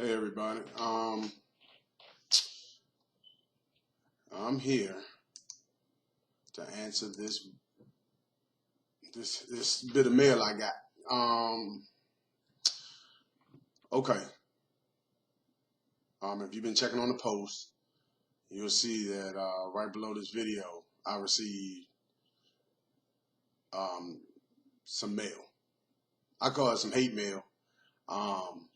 Hey everybody. I'm here to answer this bit of mail I got. Okay. If you've been checking on the post, you'll see that right below this video, I received um some mail. I call it some hate mail. Um,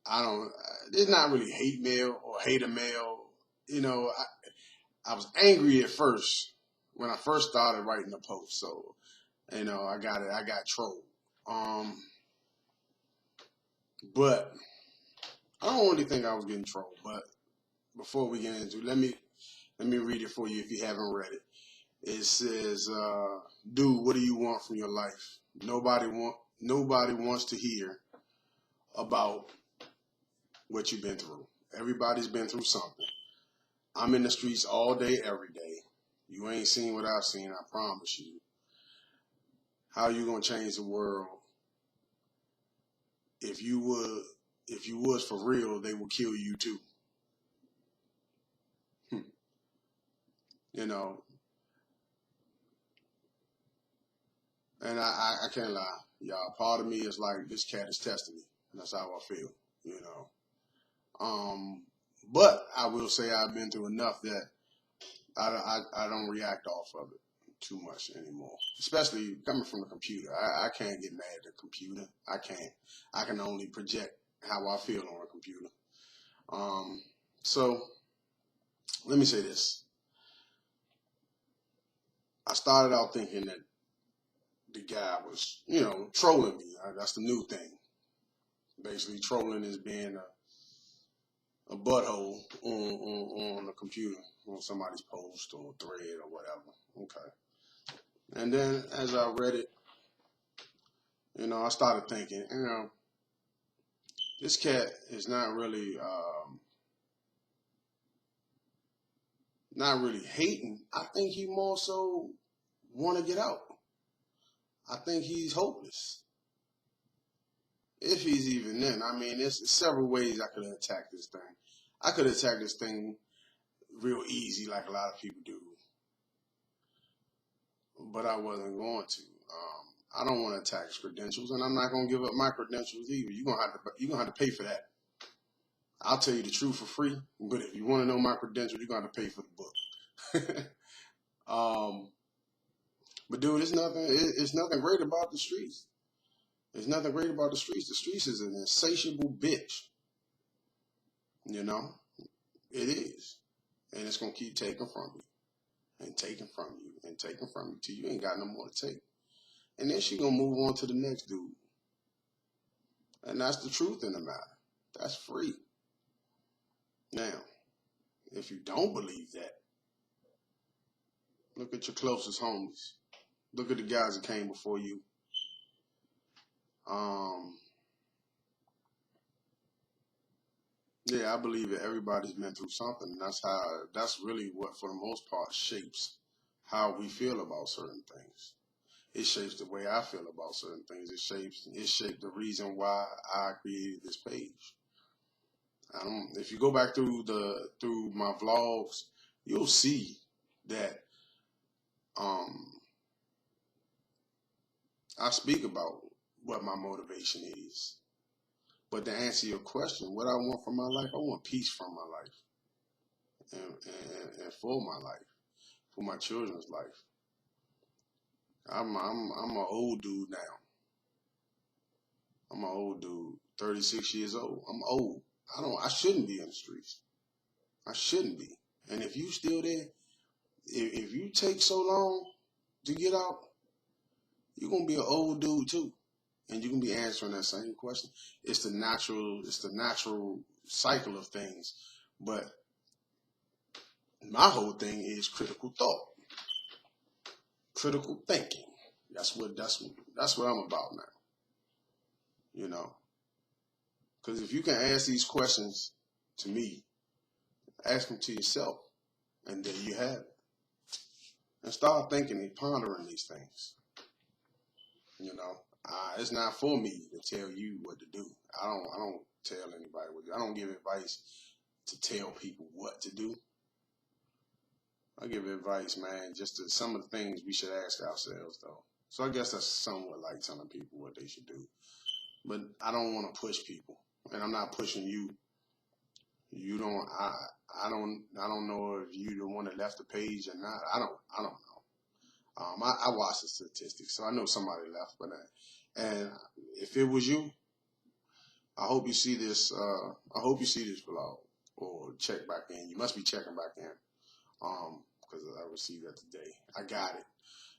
I don't. It's not really hate mail or hater mail. You know, I was angry at first when I first started writing the post. So I got it. I got trolled. Um, but I don't really think I was getting trolled. But before we get into it, let me read it for you if you haven't read it. It says, "Dude, what do you want from your life? Nobody wants to hear about what you've been through. Everybody's been through something. I'm in the streets all day, every day. You ain't seen what I've seen. I promise you. How you gonna change the world? If you would, if you was for real, they would kill you too." Hmm. You know, and I can't lie, y'all. Part of me is like, this cat is testing me. And that's how I feel, you know. But I will say I've been through enough that I don't react off of it too much anymore. Especially coming from the computer. I can't get mad at the computer. I can't. I can only project how I feel on a computer. Um, so let me say this. I started out thinking that the guy was, trolling me. That's the new thing. Basically, trolling is being a butthole on the computer, on somebody's post or thread or whatever. Okay. And then as I read it, I started thinking, this cat is not really hating. I think he more so want to get out. I think he's hopeless. If he's even in. I mean, there's several ways I could attack this thing. I could attack this thing real easy like a lot of people do, but I wasn't going to. I don't want to attack his credentials, and I'm not going to give up my credentials either. You're gonna have to pay for that. I'll tell you the truth for free, but if you want to know my credentials, you're gonna have to pay for the book. um, but dude, it's nothing great about the streets. There's nothing great about the streets. The streets is an insatiable bitch. You know, it is, and it's gonna keep taking from you and taking from you and taking from you till you ain't got no more to take. And then she gonna move on to the next dude. And that's the truth in the matter. That's free. Now, if you don't believe that, look at your closest homies. Look at the guys that came before you. Um, yeah, I believe that everybody's been through something. And that's really what, for the most part, shapes how we feel about certain things. It shapes the way I feel about certain things. It shaped the reason why I created this page. If you go back through my vlogs, you'll see that um, I speak about what my motivation is. But to answer your question, what I want from my life, I want peace from my life and for my life, for my children's life. I'm an old dude now. I'm an old dude, 36 years old. I'm old. I shouldn't be in the streets. I shouldn't be. And if you still there, if you take so long to get out, you're gonna be an old dude too. And you can be answering that same question. It's the natural cycle of things. But my whole thing is critical thought, critical thinking. That's what I'm about now. You know, because if you can ask these questions to me, ask them to yourself, and there you have it. And start thinking and pondering these things. You know, It's not for me to tell you what to do. I don't tell anybody what to do. I don't give advice to tell people what to do. I give advice, man, just to some of the things we should ask ourselves, though. So I guess that's somewhat like telling people what they should do. But I don't want to push people, and I'm not pushing you. You don't. I don't know if you the one that left the page or not. I don't know. I watch the statistics, so I know somebody left, but and if it was you, I hope you see this. I hope you see this vlog or check back in. You must be checking back in. Because I received that today. I got it,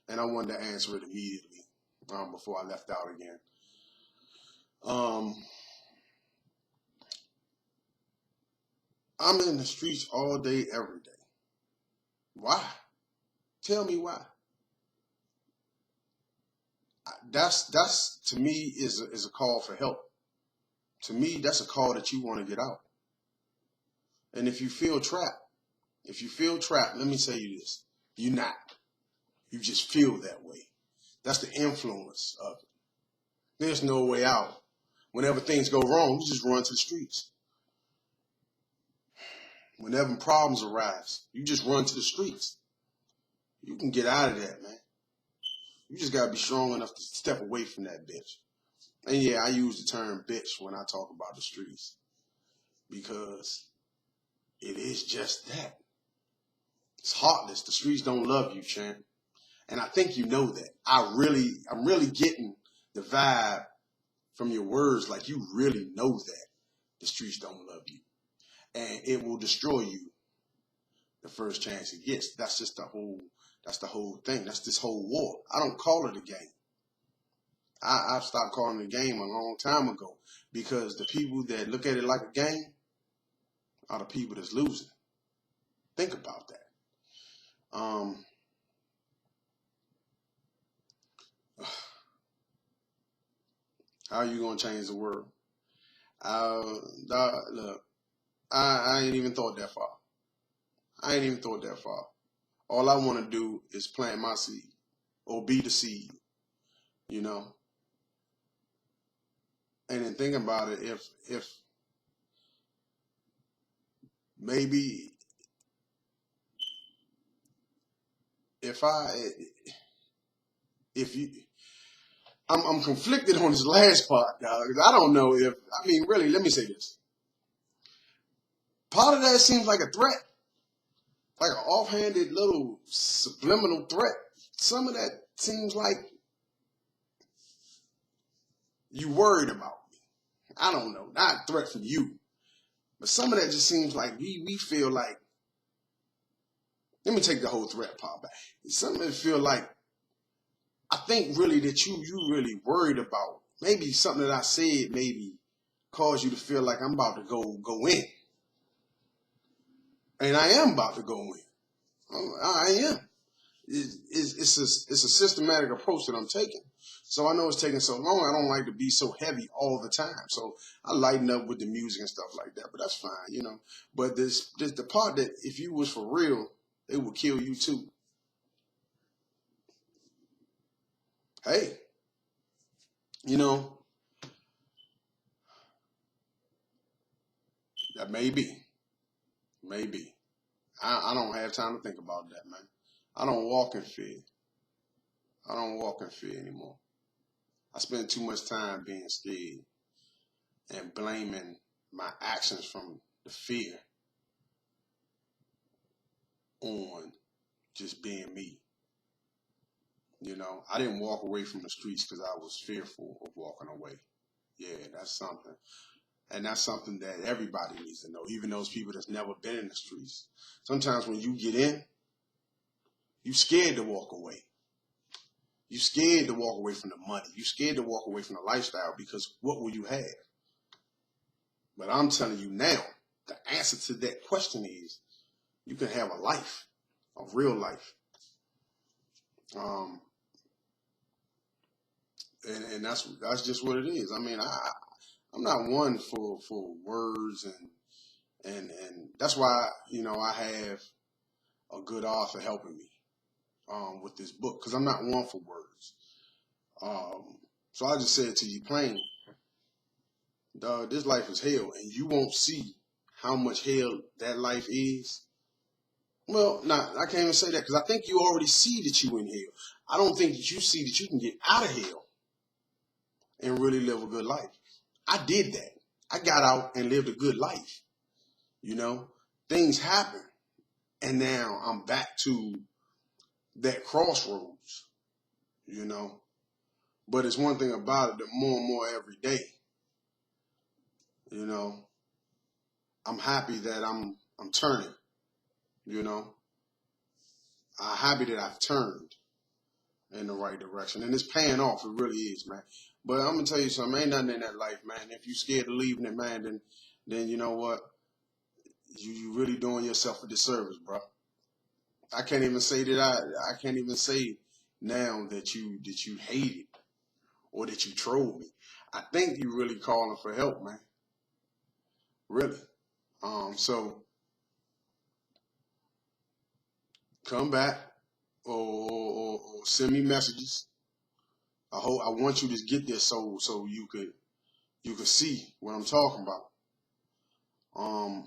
and I wanted to answer it immediately. Before I left out again. I'm in the streets all day, every day. Why? Tell me why. That's to me is a call for help. To me, that's a call that you want to get out. And if you feel trapped, let me say you this: you're not. You just feel that way. That's the influence of it. There's no way out. Whenever things go wrong, you just run to the streets. Whenever problems arise, you just run to the streets. You can get out of that, man. You just gotta be strong enough to step away from that bitch. And yeah, I use the term bitch when I talk about the streets because it is just that. It's heartless. The streets don't love you, champ. And I think you know that. I'm really getting the vibe from your words, like you really know that the streets don't love you. And it will destroy you the first chance it gets. That's the whole thing. That's this whole war. I don't call it a game. I've stopped calling it a game a long time ago because the people that look at it like a game are the people that's losing. Think about that. How are you gonna change the world? Look, I ain't even thought that far. All I want to do is plant my seed or be the seed, you know. And then think about it, if maybe if you I'm conflicted on this last part, dog. I don't know if really. Let me say this. Part of that seems like a threat, like an offhanded little subliminal threat. Some of that seems like you worried about me. I don't know, not a threat from you, but some of that just seems like we feel like. Let me take the whole threat part back. Some of it feel like I think really that you really worried about maybe something that I said maybe caused you to feel like I'm about to go in. And I am about to go in. I am. It's a systematic approach that I'm taking. So I know it's taking so long. I don't like to be so heavy all the time. So I lighten up with the music and stuff like that. But that's fine, you know. But this the part that if you was for real, it would kill you too. Hey, you know, that may be. Maybe. I don't have time to think about that, man. I don't walk in fear. I don't walk in fear anymore. I spend too much time being scared and blaming my actions from the fear on just being me. You know, I didn't walk away from the streets because I was fearful of walking away. Yeah, that's something. And that's something that everybody needs to know, even those people that's never been in the streets. Sometimes when you get in, you scared to walk away. You scared to walk away from the money. You scared to walk away from the lifestyle because what will you have? But I'm telling you now, the answer to that question is you can have a life, a real life. And that's just what it is. I mean, I'm not one for words and that's why, you know, I have a good author helping me with this book because I'm not one for words. So I just said to you plain, dog, this life is hell, and you won't see how much hell that life is. Well, nah, I can't even say that because I think you already see that you in hell. I don't think that you see that you can get out of hell and really live a good life. I did that. I got out and lived a good life. You know, things happen, and now I'm back to that crossroads. You know, but it's one thing about it that more and more every day. You know, I'm happy that I'm turning. You know, I'm happy that I've turned in the right direction, and it's paying off. It really is, man. But I'm gonna tell you something. Ain't nothing in that life, man. If you scared of leaving it, man, then you know what? You really doing yourself a disservice, bro. I can't even say that I can't even say now that you hate it or that you troll me. I think you really calling for help, man. Really. So come back or send me messages. I want you to get this so you could see what I'm talking about. Um,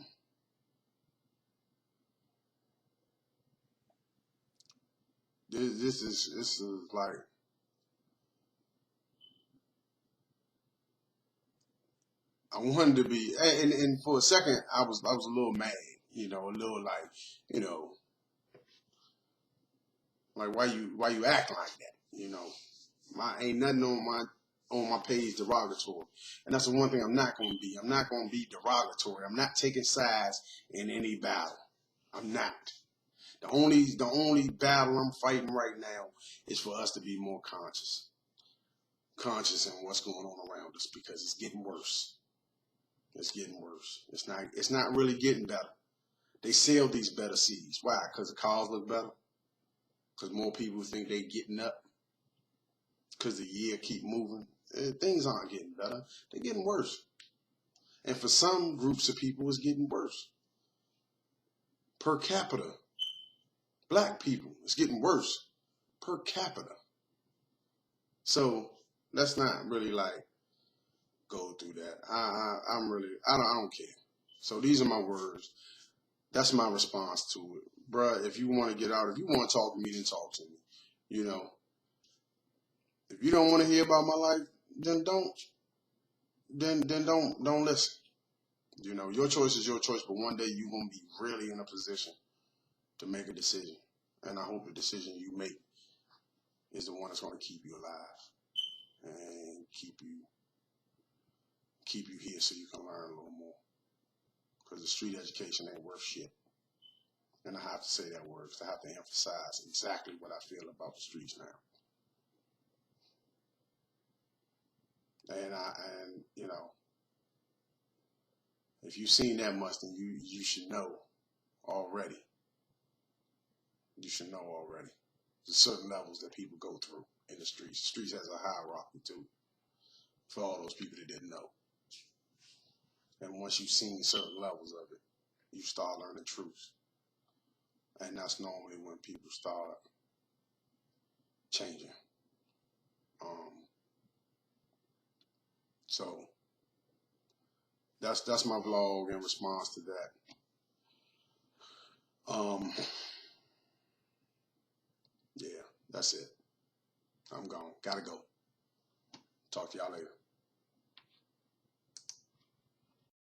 this is like I wanted to be, and for a second I was a little mad, you know, a little like, you know, like why you act like that, you know. My ain't nothing on my page derogatory, and that's the one thing I'm not going to be. I'm not going to be derogatory. I'm not taking sides in any battle. I'm not. The only battle I'm fighting right now is for us to be more conscious in what's going on around us because it's getting worse. It's getting worse. It's not really getting better. They sell these better seeds. Why? Because the cars look better. Because more people think they getting up. Because the year keep moving. Things aren't getting better. They're getting worse. And for some groups of people, it's getting worse. Per capita, black people, it's getting worse. Per capita. So let's not really like go through that. I don't care. So these are my words. That's my response to it, bruh. If you want to get out, if you want to talk to me, then talk to me. You know, if you don't want to hear about my life, then don't. Then don't listen. You know, your choice is your choice, but one day you're gonna be really in a position to make a decision, and I hope the decision you make is the one that's gonna keep you alive and keep you here so you can learn a little more. Because the street education ain't worth shit. And I have to say that word because I have to emphasize exactly what I feel about the streets now. And you know, if you've seen that much, then you should know already. You should know already. There's certain levels that people go through in the streets. The streets has a hierarchy too. For all those people that didn't know. And once you've seen certain levels of it, you start learning truths. And that's normally when people start changing. So that's my vlog in response to that. Yeah, that's it. I'm gone. Gotta go. Talk to y'all later.